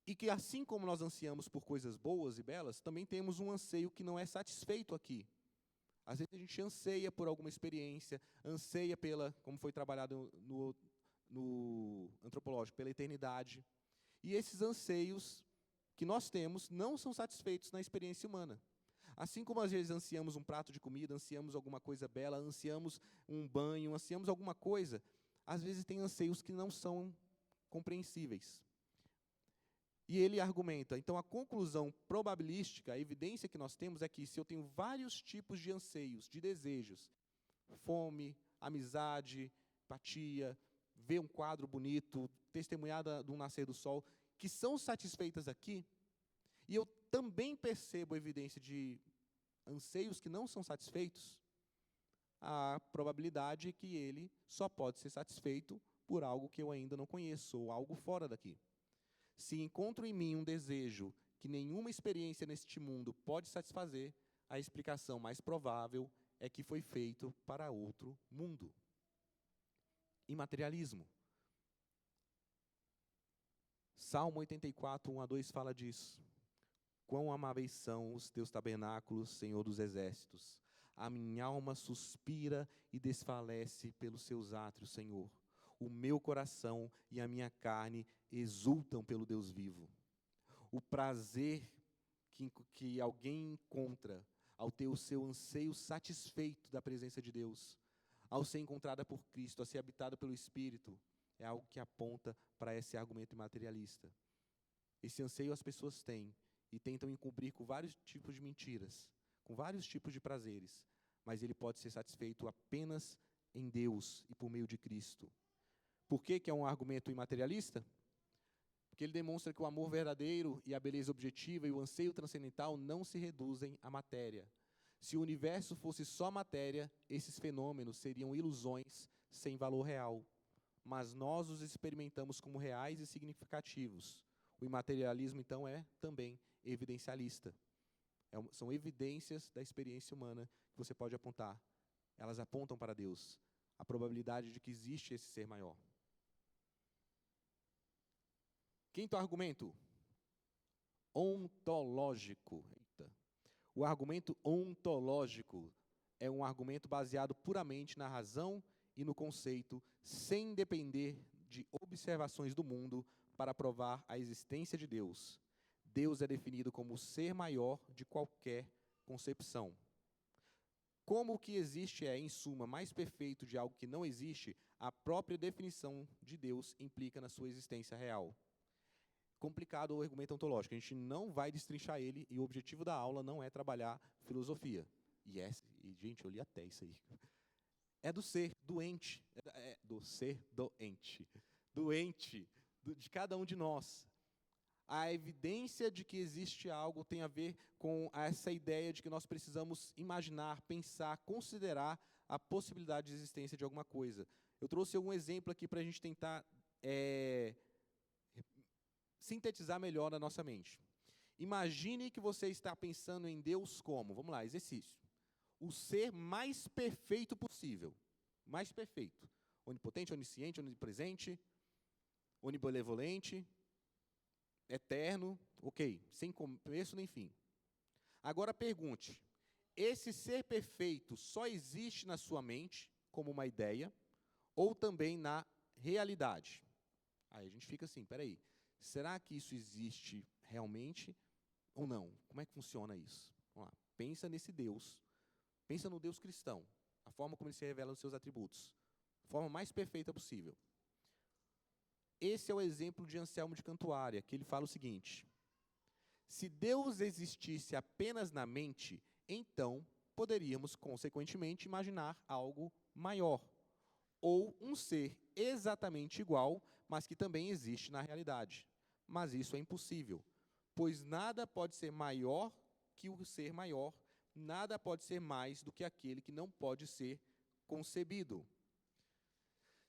E que assim como nós ansiamos por coisas boas e belas, também temos um anseio que não é satisfeito aqui. Às vezes a gente anseia por alguma experiência, anseia pela, como foi trabalhado no antropológico, pela eternidade. E esses anseios que nós temos não são satisfeitos na experiência humana. Assim como às vezes ansiamos um prato de comida, ansiamos alguma coisa bela, ansiamos um banho, ansiamos alguma coisa, às vezes tem anseios que não são compreensíveis. E ele argumenta, então a conclusão probabilística, a evidência que nós temos é que se eu tenho vários tipos de anseios, de desejos, fome, amizade, empatia, ver um quadro bonito, testemunhar do nascer do sol, que são satisfeitas aqui, e eu também percebo a evidência de anseios que não são satisfeitos, a probabilidade é que ele só pode ser satisfeito por algo que eu ainda não conheço, ou algo fora daqui. Se encontro em mim um desejo que nenhuma experiência neste mundo pode satisfazer, a explicação mais provável é que foi feito para outro mundo. Imaterialismo. Salmo 84, 1-2 fala disso. Quão amáveis são os teus tabernáculos, Senhor dos exércitos. A minha alma suspira e desfalece pelos seus átrios, Senhor. O meu coração e a minha carne exultam pelo Deus vivo. O prazer que alguém encontra ao ter o seu anseio satisfeito da presença de Deus, ao ser encontrada por Cristo, a ser habitada pelo Espírito, é algo que aponta para esse argumento materialista. Esse anseio as pessoas têm e tentam encobrir com vários tipos de mentiras, com vários tipos de prazeres, mas ele pode ser satisfeito apenas em Deus e por meio de Cristo. Por que é um argumento imaterialista? Porque ele demonstra que o amor verdadeiro e a beleza objetiva e o anseio transcendental não se reduzem à matéria. Se o universo fosse só matéria, esses fenômenos seriam ilusões sem valor real. Mas nós os experimentamos como reais e significativos. O imaterialismo, então, é também evidencialista. São evidências da experiência humana que você pode apontar. Elas apontam para Deus. A probabilidade de que existe esse ser maior. Quinto argumento. Ontológico. Eita. O argumento ontológico é um argumento baseado puramente na razão e no conceito, sem depender de observações do mundo para provar a existência de Deus. Deus é definido como o ser maior de qualquer concepção. Como o que existe é, em suma, mais perfeito de algo que não existe, a própria definição de Deus implica na sua existência real. Complicado o argumento ontológico, a gente não vai destrinchar ele, e o objetivo da aula não é trabalhar filosofia. Gente, eu li até isso aí. É do ser doente, do ser doente, de cada um de nós. A evidência de que existe algo tem a ver com essa ideia de que nós precisamos imaginar, pensar, considerar a possibilidade de existência de alguma coisa. Eu trouxe um exemplo aqui para a gente tentar sintetizar melhor na nossa mente. Imagine que você está pensando em Deus como, vamos lá, exercício, o ser mais perfeito possível, mais perfeito, onipotente, onisciente, onipresente, onibenevolente, eterno, ok, sem começo nem fim. Agora pergunte, esse ser perfeito só existe na sua mente, como uma ideia, ou também na realidade? Aí a gente fica assim, peraí, será que isso existe realmente ou não? Como é que funciona isso? Vamos lá, pensa nesse Deus, pensa no Deus cristão, a forma como ele se revela nos seus atributos, a forma mais perfeita possível. Esse é o exemplo de Anselmo de Cantuária, que ele fala o seguinte: se Deus existisse apenas na mente, então poderíamos, consequentemente, imaginar algo maior, ou um ser exatamente igual, mas que também existe na realidade. Mas isso é impossível, pois nada pode ser maior que o ser maior, nada pode ser mais do que aquele que não pode ser concebido.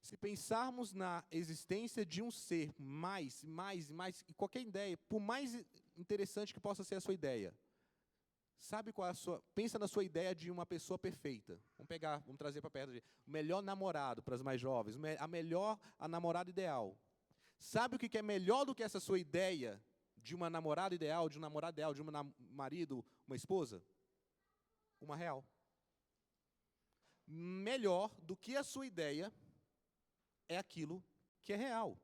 Se pensarmos na existência de um ser mais, qualquer ideia, por mais interessante que possa ser a sua ideia, sabe qual é a sua, pensa na sua ideia de uma pessoa perfeita. Vamos trazer para perto, o melhor namorado para as mais jovens, a namorada ideal. Sabe o que é melhor do que essa sua ideia de uma namorada ideal, de um namorado ideal, de um marido, uma esposa? Uma real. Melhor do que a sua ideia é aquilo que é real,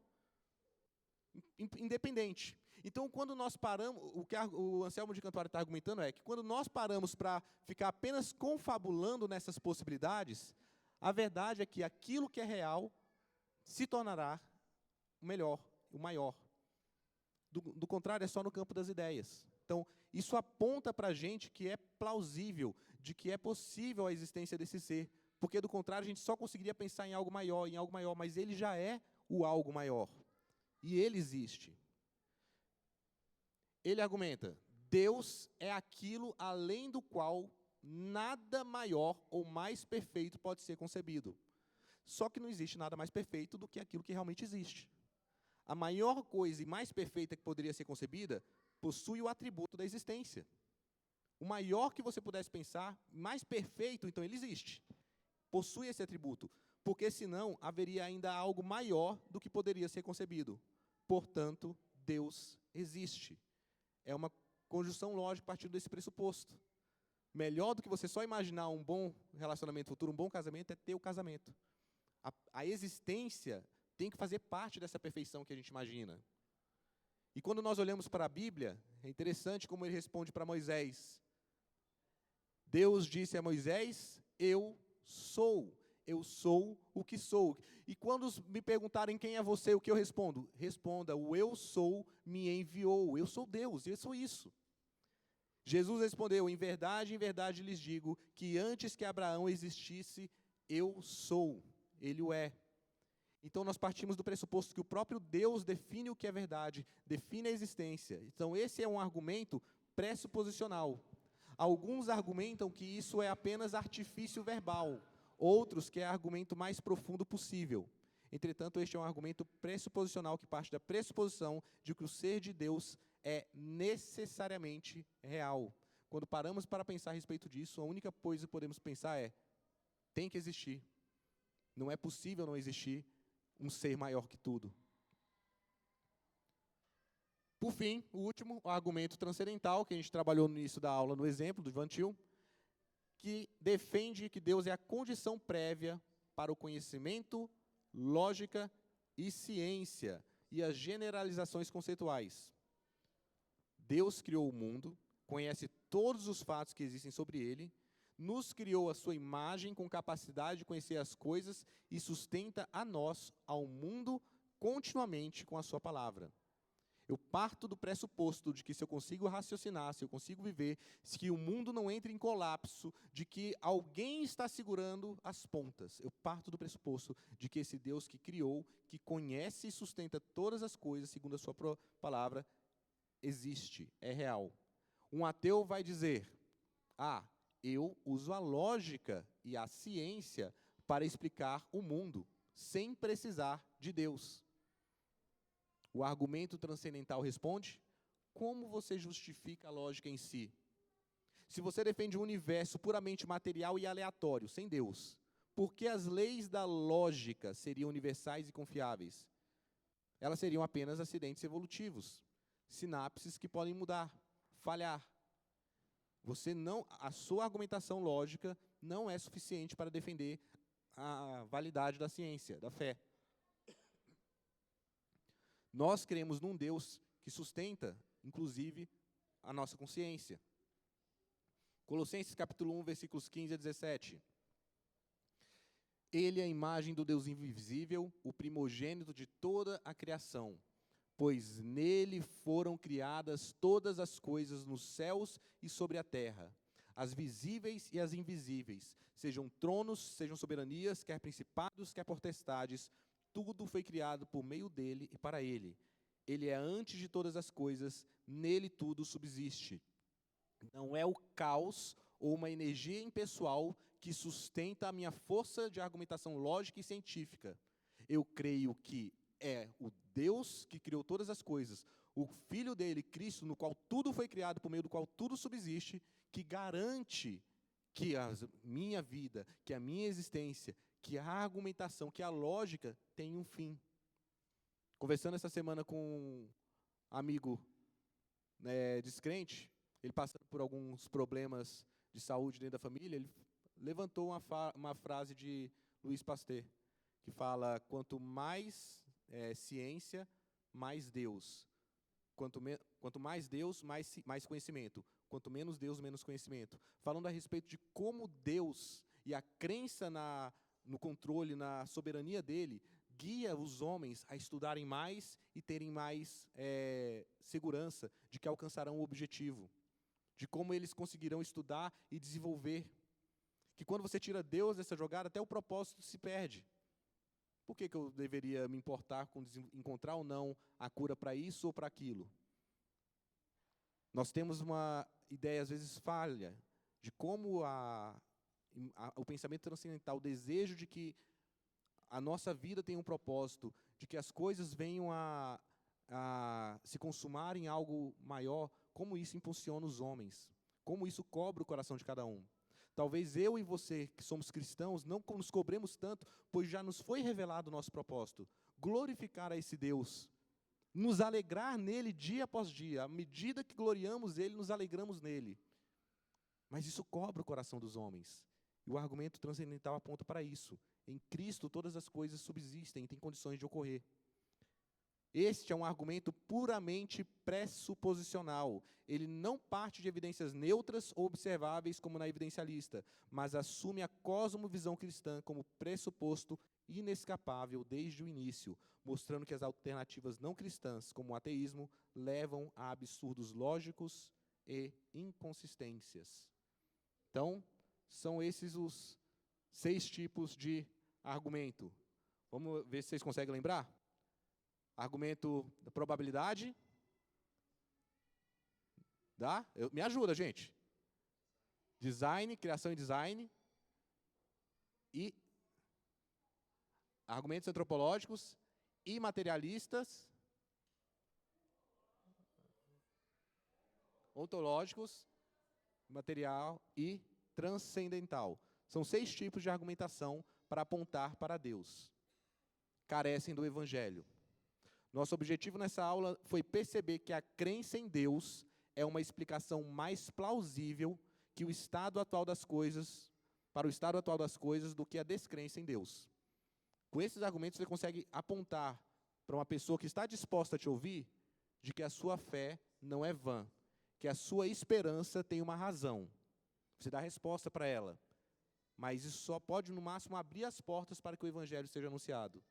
independente. Então, quando nós paramos, o que o Anselmo de Cantuária está argumentando é que quando nós paramos para ficar apenas confabulando nessas possibilidades, a verdade é que aquilo que é real se tornará o melhor, o maior. Do contrário, é só no campo das ideias. Então, isso aponta para a gente que é plausível, de que é possível a existência desse ser, porque, do contrário, a gente só conseguiria pensar em algo maior, mas ele já é o algo maior. E ele existe. Ele argumenta, Deus é aquilo além do qual nada maior ou mais perfeito pode ser concebido. Só que não existe nada mais perfeito do que aquilo que realmente existe. A maior coisa e mais perfeita que poderia ser concebida possui o atributo da existência. O maior que você pudesse pensar, mais perfeito, então ele existe. Possui esse atributo, porque senão haveria ainda algo maior do que poderia ser concebido. Portanto, Deus existe. É uma conjunção lógica a partir desse pressuposto. Melhor do que você só imaginar um bom relacionamento futuro, um bom casamento, é ter o casamento. A existência tem que fazer parte dessa perfeição que a gente imagina. E quando nós olhamos para a Bíblia, é interessante como ele responde para Moisés. Deus disse a Moisés, eu sou o que sou. E quando me perguntarem quem é você, o que eu respondo? Responda, o eu sou me enviou, eu sou Deus, eu sou isso. Jesus respondeu, em verdade lhes digo, que antes que Abraão existisse, eu sou, ele o é. Então nós partimos do pressuposto que o próprio Deus define o que é verdade, define a existência. Então esse é um argumento pressuposicional. Alguns argumentam que isso é apenas artifício verbal, outros que é argumento mais profundo possível. Entretanto, este é um argumento pressuposicional que parte da pressuposição de que o ser de Deus é necessariamente real. Quando paramos para pensar a respeito disso, a única coisa que podemos pensar é, tem que existir. Não é possível não existir um ser maior que tudo. Por fim, o último, o argumento transcendental, que a gente trabalhou no início da aula, no exemplo do Ivan Til, que defende que Deus é a condição prévia para o conhecimento, lógica e ciência, e as generalizações conceituais. Deus criou o mundo, conhece todos os fatos que existem sobre ele, nos criou à sua imagem com capacidade de conhecer as coisas e sustenta a nós, ao mundo, continuamente com a sua palavra. Eu parto do pressuposto de que se eu consigo raciocinar, se eu consigo viver, se o mundo não entra em colapso, de que alguém está segurando as pontas. Eu parto do pressuposto de que esse Deus que criou, que conhece e sustenta todas as coisas, segundo a sua palavra, existe, é real. Um ateu vai dizer, eu uso a lógica e a ciência para explicar o mundo, sem precisar de Deus. O argumento transcendental responde, como você justifica a lógica em si? Se você defende um universo puramente material e aleatório, sem Deus, por que as leis da lógica seriam universais e confiáveis? Elas seriam apenas acidentes evolutivos, sinapses que podem mudar, falhar. A sua argumentação lógica não é suficiente para defender a validade da ciência, da fé. Nós cremos num Deus que sustenta, inclusive, a nossa consciência. Colossenses capítulo 1, versículos 15 a 17. Ele é a imagem do Deus invisível, o primogênito de toda a criação, pois nele foram criadas todas as coisas nos céus e sobre a terra, as visíveis e as invisíveis, sejam tronos, sejam soberanias, quer principados, quer potestades, tudo foi criado por meio dele e para ele. Ele é antes de todas as coisas, nele tudo subsiste. Não é o caos ou uma energia impessoal que sustenta a minha força de argumentação lógica e científica. Eu creio que é o Deus que criou todas as coisas, o Filho dele, Cristo, no qual tudo foi criado, por meio do qual tudo subsiste, que garante que a minha vida, que a minha existência, que a argumentação, que a lógica tem um fim. Conversando essa semana com um amigo descrente, ele passando por alguns problemas de saúde dentro da família, ele levantou uma frase de Louis Pasteur, que fala, quanto mais ciência, mais Deus. Quanto mais Deus, mais conhecimento. Quanto menos Deus, menos conhecimento. Falando a respeito de como Deus e a crença no controle, na soberania dele, guia os homens a estudarem mais e terem mais segurança de que alcançarão o objetivo. De como eles conseguirão estudar e desenvolver. Que quando você tira Deus dessa jogada, até o propósito se perde. Por que eu deveria me importar com encontrar ou não a cura para isso ou para aquilo? Nós temos uma ideia, às vezes, falha, de como o pensamento transcendental, o desejo de que a nossa vida tenha um propósito, de que as coisas venham a se consumar em algo maior, como isso impulsiona os homens, como isso cobra o coração de cada um. Talvez eu e você, que somos cristãos, não nos cobremos tanto, pois já nos foi revelado o nosso propósito, glorificar a esse Deus, nos alegrar nele dia após dia, à medida que gloriamos ele, nos alegramos nele. Mas isso cobra o coração dos homens, e o argumento transcendental aponta para isso. Em Cristo todas as coisas subsistem e têm condições de ocorrer. Este é um argumento puramente pressuposicional. Ele não parte de evidências neutras ou observáveis como na evidencialista, mas assume a cosmovisão cristã como pressuposto inescapável desde o início, mostrando que as alternativas não cristãs, como o ateísmo, levam a absurdos lógicos e inconsistências. Então, são esses os 6 tipos de argumento. Vamos ver se vocês conseguem lembrar? Argumento da probabilidade. Me ajuda, gente. Design, criação e design. E argumentos antropológicos e materialistas. Ontológicos, material e transcendental. São 6 tipos de argumentação para apontar para Deus. Carecem do Evangelho. Nosso objetivo nessa aula foi perceber que a crença em Deus é uma explicação mais plausível que para o estado atual das coisas do que a descrença em Deus. Com esses argumentos você consegue apontar para uma pessoa que está disposta a te ouvir de que a sua fé não é vã, que a sua esperança tem uma razão. você dá resposta para ela. Mas isso só pode, no máximo, abrir as portas para que o evangelho seja anunciado.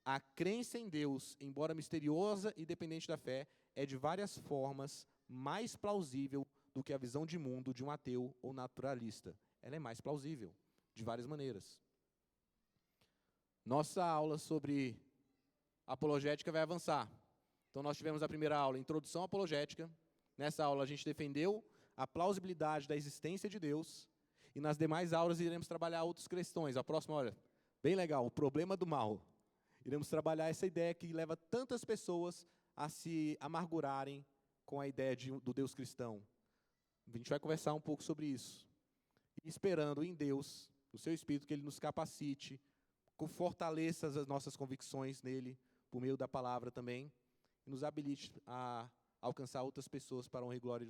A crença em Deus, embora misteriosa e dependente da fé, é de várias formas mais plausível do que a visão de mundo de um ateu ou naturalista. Ela é mais plausível, de várias maneiras. Nossa aula sobre apologética vai avançar. Então, nós tivemos a primeira aula, Introdução à Apologética. Nessa aula, a gente defendeu a plausibilidade da existência de Deus. E nas demais aulas, iremos trabalhar outras questões. A próxima, olha, bem legal, o problema do mal. Iremos trabalhar essa ideia que leva tantas pessoas a se amargurarem com a ideia do Deus cristão. A gente vai conversar um pouco sobre isso. E esperando em Deus, no seu Espírito, que Ele nos capacite, fortaleça as nossas convicções nele, por meio da palavra também, e nos habilite a alcançar outras pessoas para a honra e glória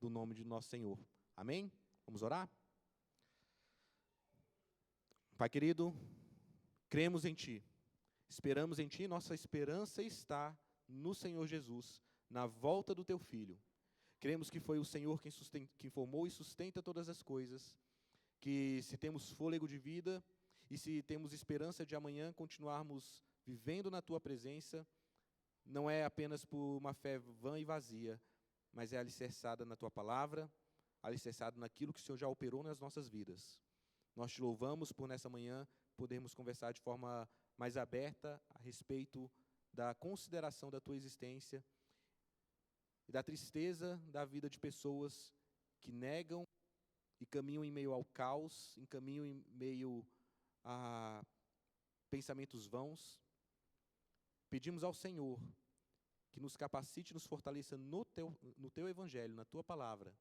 do nome de nosso Senhor. Amém? Vamos orar? Pai querido, cremos em Ti, esperamos em Ti, nossa esperança está no Senhor Jesus, na volta do Teu Filho. Cremos que foi o Senhor quem formou e sustenta todas as coisas, que se temos fôlego de vida e se temos esperança de amanhã continuarmos vivendo na Tua presença, não é apenas por uma fé vã e vazia, mas é alicerçada na Tua palavra, alicerçada naquilo que o Senhor já operou nas nossas vidas. Nós Te louvamos por nessa manhã podermos conversar de forma mais aberta a respeito da consideração da Tua existência e da tristeza da vida de pessoas que negam e caminham em meio ao caos, caminham em meio a pensamentos vãos. Pedimos ao Senhor que nos capacite, nos fortaleça no Teu Evangelho, na Tua palavra.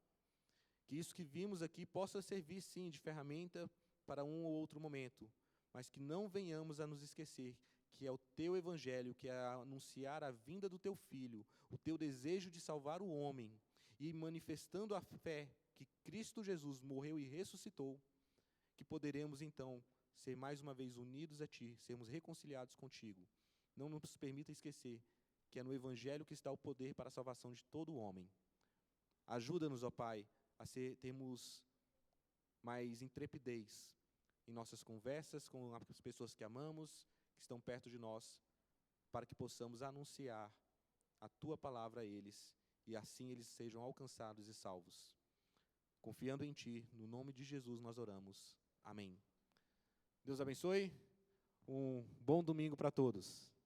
Que isso que vimos aqui possa servir, sim, de ferramenta para um ou outro momento, mas que não venhamos a nos esquecer que é o Teu Evangelho, que é anunciar a vinda do Teu Filho, o Teu desejo de salvar o homem, e manifestando a fé que Cristo Jesus morreu e ressuscitou, que poderemos, então, ser mais uma vez unidos a Ti, sermos reconciliados contigo. Não nos permita esquecer que é no Evangelho que está o poder para a salvação de todo homem. Ajuda-nos, ó Pai, a termos mais intrepidez em nossas conversas com as pessoas que amamos, que estão perto de nós, para que possamos anunciar a Tua palavra a eles, e assim eles sejam alcançados e salvos. Confiando em Ti, no nome de Jesus nós oramos. Amém. Deus abençoe. Um bom domingo para todos.